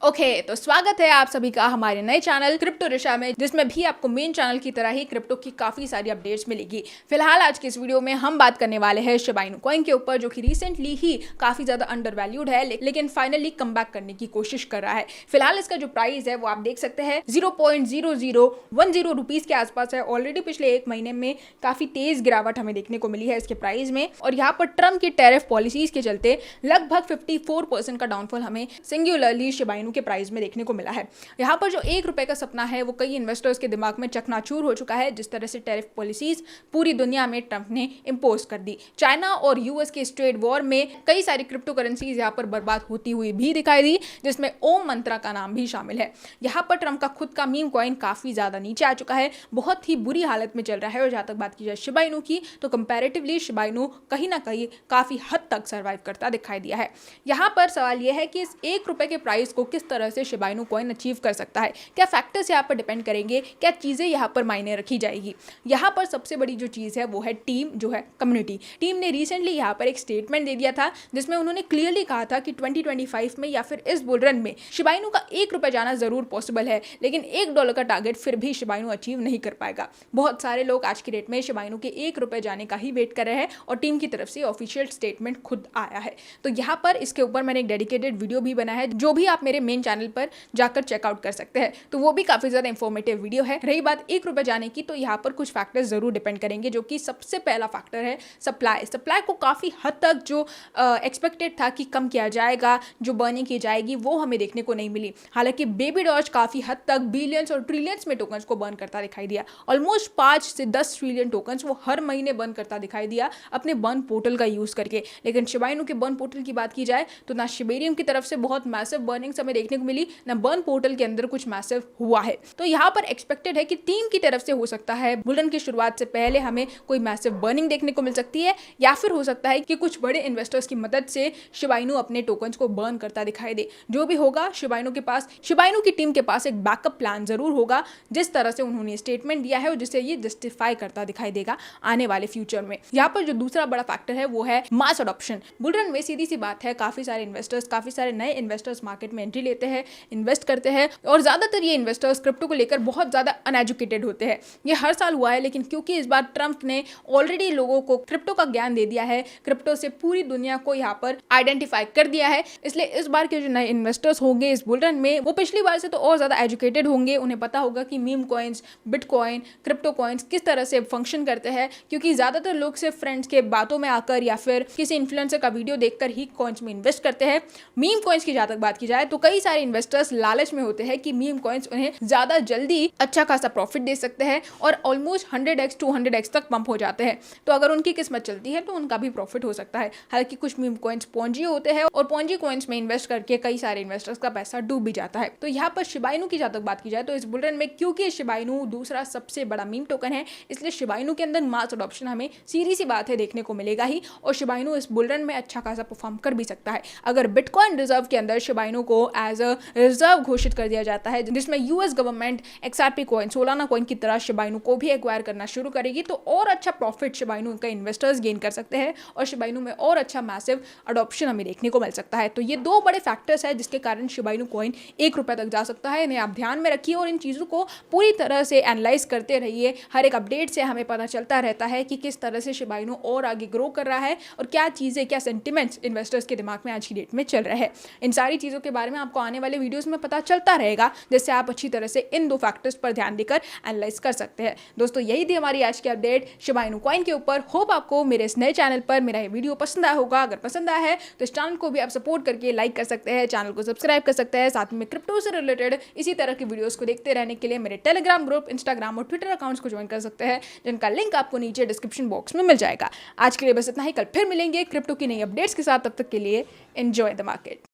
तो स्वागत है आप सभी का हमारे नए चैनल क्रिप्टो रिशा में, जिसमें भी आपको मेन चैनल की तरह ही क्रिप्टो की काफी सारी अपडेट्स मिलेगी। फिलहाल आज की इस वीडियो में हम बात करने वाले हैं शिबा इनू कॉइन के ऊपर, जो कि रिसेंटली ही काफी ज्यादा अंडर वैल्यूड है, लेकिन फाइनली कम बैक करने की कोशिश कर रहा है। फिलहाल इसका जो प्राइस है वो आप देख सकते हैं 0.0010 रुपीज के आसपास है। ऑलरेडी पिछले एक महीने में काफी तेज गिरावट हमें देखने को मिली है इसके प्राइस में, और यहाँ पर ट्रम्प की टैरिफ पॉलिसीज के चलते लगभग 54% का डाउनफॉल हमें सिंगुलरली शिबा इनू के प्राइस में देखने को मिला है। यहाँ पर जो ₹1 का सपना है वो कई इन्वेस्टर्स के दिमाग में चकनाचूर हो चुका है, जिस तरह से टैरिफ पॉलिसीज पूरी दुनिया में ट्रंप ने इंपोज कर दी। चाइना और यूएस के ट्रेड वॉर में कई सारी क्रिप्टो करेंसीज यहाँ पर बर्बाद होती हुई भी दिखाई दी, जिसमें ओम मंत्रा का नाम भी शामिल है। यहाँ पर ट्रंप का खुद का मीम कॉइन काफी ज्यादा नीचे आ चुका है, बहुत ही बुरी हालत में चल रहा है। और जहां तक बात की जाए शिबा इनू की, तो कंपैरेटिवली शिबा इनू कहीं ना कहीं काफी हद तक सर्वाइव करता दिखाई दिया है। यहाँ पर सवाल यह है कि इस ₹1 के प्राइस को किस तरह से शिबा इनू कॉइन अचीव कर सकता है, क्या फैक्टर्स यहाँ पर डिपेंड करेंगे, क्या चीजें यहाँ पर मायने रखी जाएगी। यहाँ पर सबसे बड़ी जो चीज है वो है टीम, जो है कम्युनिटी। टीम ने रिसेंटली यहाँ पर एक स्टेटमेंट दे दिया था, जिसमें उन्होंने क्लियरली कहा था कि 2025 में या फिर इस बुल रन में शिबा इनू का ₹1 जाना जरूर पॉसिबल है, लेकिन $1 का टारगेट फिर भी शिबा इनू अचीव नहीं कर पाएगा। बहुत सारे लोग आज की डेट में शिबा इनू के ₹1 जाने का ही वेट कर रहे हैं, और टीम की तरफ से ऑफिशियल स्टेटमेंट खुद आया है। तो यहाँ पर इसके ऊपर मैंने एक डेडिकेटेड वीडियो भी बनाया है, जो भी आप मेरे मेन चैनल पर जाकर चेकआउट कर सकते हैं। तो वो भी काफी ज्यादा इंफॉर्मेटिव वीडियो है। रही बात ₹1 जाने की, तो यहाँ पर कुछ फैक्टर्स जरूर डिपेंड करेंगे, जो कि सबसे पहला फैक्टर है सप्लाई को काफी हद तक जो एक्सपेक्टेड था कि कम किया जाएगा, जो बर्निंग की जाएगी, वो हमें देखने को नहीं मिली। हालांकि बेबी डॉज काफी हद तक बिलियंस और ट्रिलियंस में टोकन्स को बर्न करता दिखाई दिया। ऑलमोस्ट 5 से 10 ट्रिलियन टोकन्स वो हर महीने बर्न करता दिखाई दिया अपने बर्न पोर्टल का यूज करके। लेकिन शिबा इनू के बर्न पोर्टल की बात की जाए तो ना शिबेरियम की तरफ से बहुत मैसिव बर्निंग्स हमें देखने को मिली, ना बर्न पोर्टल के अंदर कुछ मैसिव हुआ है। तो यहाँ पर एक्सपेक्टेड है कि टीम की तरफ से हो सकता है बुलरन की शुरुआत से पहले हमें कोई मैसिव बर्निंग देखने को मिल सकती है, या फिर हो सकता है कि कुछ बड़े इन्वेस्टर्स की मदद से शिबा इनू अपने टोकन्स को बर्न करता दिखाई दे। जो भी होगा, शिबा इनू की टीम के पास एक बैकअप प्लान जरूर होगा, जिस तरह से उन्होंने स्टेटमेंट दिया है, और जिससे ये जस्टिफाई करता दिखाई देगा आने वाले फ्यूचर में। यहाँ पर जो दूसरा बड़ा फैक्टर है वो है मास अडॉप्शन। बुलरन में सीधी सी बात है, काफी सारे नए इन्वेस्टर्स मार्केट में एंट्री लेते हैं, इन्वेस्ट करते हैं, और ज्यादातर ये इन्वेस्टर्स क्रिप्टो को लेकर बहुत ज्यादा अनएजुकेटेड होते हैं। ये हर साल हुआ है, लेकिन क्योंकि इस बार ट्रंप ने ऑलरेडी लोगों को क्रिप्टो का ज्ञान दे दिया है, क्रिप्टो से पूरी दुनिया को यहाँ पर आइडेंटिफाई कर दिया है, इसलिए इस बार के जो नए इन्वेस्टर्स होंगे इस बुल रन में, वो पिछली बार से तो और ज्यादा एजुकेटेड होंगे। उन्हें पता होगा कि meme coins, bitcoin, crypto coins किस तरह से फंक्शन करते हैं, क्योंकि ज्यादातर लोग सिर्फ फ्रेंड्स के बातों में आकर या फिर किसी इन्फ्लुएंसर का वीडियो देखकर ही कॉइन्स में इन्वेस्ट करते हैं। मीम कॉइन्स की जहां तक बात की जाए तो कई सारे इन्वेस्टर्स लालच में होते हैं कि मीम कॉइन्स उन्हें ज्यादा जल्दी अच्छा खासा प्रॉफिट दे सकते हैं, और ऑलमोस्ट 100x 200x तक पंप हो जाते हैं। तो अगर उनकी किस्मत चलती है तो उनका भी प्रॉफिट हो सकता है। हालांकि कुछ मीम कॉइन्स पोंजी होते हैं, और पोंजी कॉइन्स में इन्वेस्ट करके कई सारे इन्वेस्टर्स का पैसा डूब भी जाता है। तो यहाँ पर शिबा इनू की जहां तक बात की जाए तो इस बुल रन में, क्योंकि शिबा इनू दूसरा सबसे बड़ा मीम टोकन है, इसलिए शिबा इनू के अंदर मास अडॉप्शन हमें सीधी सी बात है देखने को मिलेगा ही, और शिबा इनू इस बुल रन में अच्छा खासा परफॉर्म कर भी सकता है। अगर बिटकॉइन रिजर्व के अंदर शिबा इनू को एज अ रिजर्व घोषित कर दिया जाता है, जिसमें US government XRP coin, Solana coin की तरह शिबा इनू को भी एक्वायर करना शुरू करेगी, तो और अच्छा प्रॉफिट शिबा इनू का इन्वेस्टर्स गेन कर सकते हैं, और शिबा इनू में और अच्छा मैसिव अडॉप्शन हमें देखने को मिल सकता है। तो ये दो बड़े फैक्टर्स है जिसके कारण शिबा इनू कॉइन ₹1 तक जा सकता है। इन्हें आप ध्यान में रखिए, और इन चीज़ों को पूरी तरह से एनालाइज करते रहिए। हर एक अपडेट से हमें पता चलता रहता है कि किस तरह से शिबा इनू और आगे ग्रो कर रहा है, और क्या चीज़ें, क्या सेंटिमेंट्स इन्वेस्टर्स के दिमाग में आज की डेट में चल रहे हैं। इन सारी चीज़ों के बारे में आपको आने वाले वीडियोस में पता चलता रहेगा, जिससे आप अच्छी तरह से इन दो फैक्टर्स पर ध्यान देकर एनालाइज कर सकते हैं। दोस्तों, यही थी हमारी आज की अपडेट शिबा इनू कॉइन के ऊपर। होप आपको मेरे इस नए चैनल पर मेरा ये वीडियो पसंद आया होगा। अगर पसंद आया है तो इस चैनल को भी आप सपोर्ट करके लाइक कर सकते हैं, चैनल को सब्सक्राइब कर सकते हैं। साथ में क्रिप्टो से रिलेटेड इसी तरह की वीडियोस को देखते रहने के लिए मेरे टेलीग्राम ग्रुप, इंस्टाग्राम और ट्विटर अकाउंट्स को ज्वाइन कर सकते हैं, जिनका लिंक आपको नीचे डिस्क्रिप्शन बॉक्स में मिल जाएगा। आज के लिए बस इतना ही, कल फिर मिलेंगे क्रिप्टो की नई अपडेट्स के साथ। तब तक के लिए एंजॉय द मार्केट।